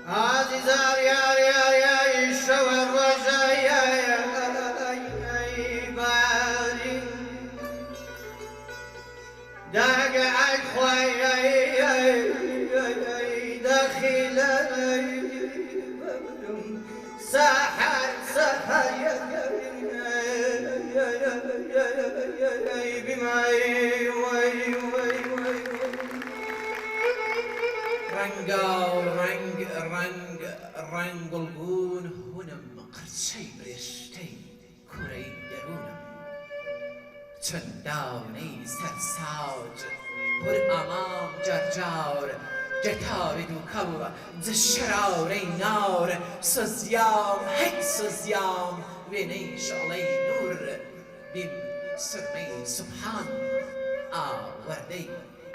عزیزار یار یار یاری شەوە ڕۆژە باری داگەعای خوای دەخیلە ساحر سەحەر بیماری ڕەنگ گوڵبوون هونم قرچەی برێشتەی کوڕەی دەروونم چەنداونەی سەرساوج پر ئامام جارجار جەتاوی دووکەڵ جە شەراورەی ناور سۆزیام هەی سۆزیام وێنەی شەڵەی نور بیم سرمەی سوبحان ئاوەردەی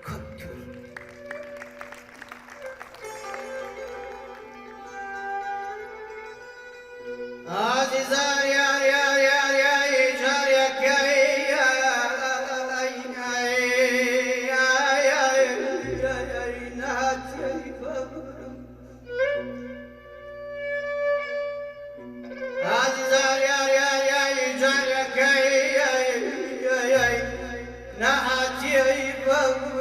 کورکور عزیزان یار یار یار یاری جارێکی نهاتی بەبرم عزیزان یار یار یاری جارێکی نهاتی بەبرم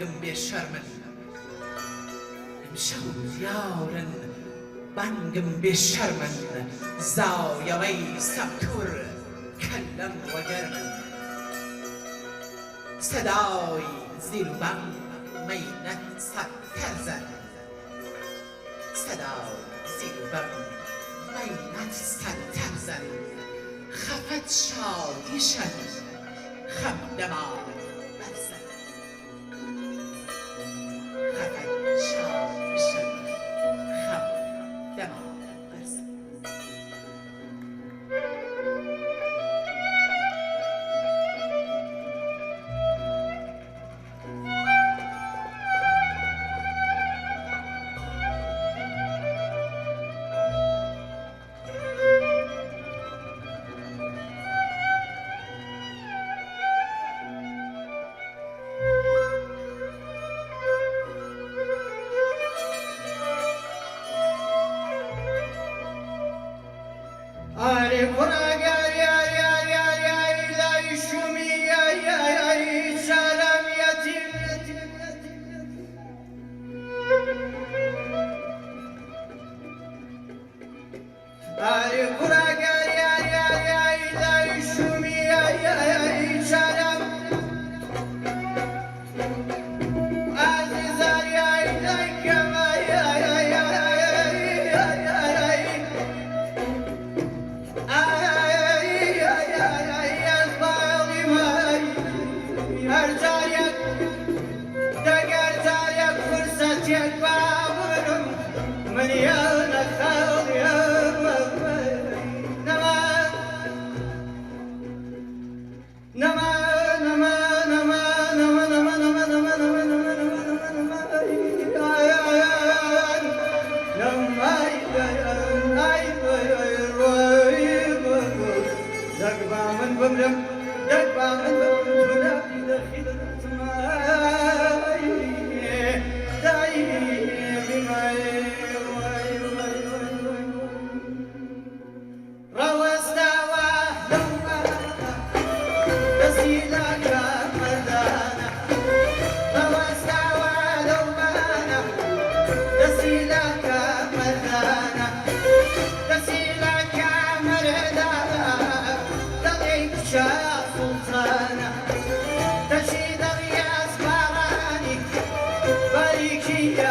بانگم بێ شەرمن ئیمشەو دیارن بانگم بێ شەرمن زاویەوەی سەبتور کەلەم وەگەرمن سەدای زیل و بانگ مەینەت سەد تەرزەن صدای زیر و بم مینت سد ترزن خفت شادیشن خم دما برزن خفت شادیشن خم دما برزن Ali kura gel ya ya ya ya ilahi şumi ya ya ya salam yatim yatim yatim Ali kura gel ya ya ya ilahi şumi ya ya ya salam azizar ya ilahi kema ya ya ya ya ya من يا نخال يا نما نما نما نما نما نما نما نما Yeah.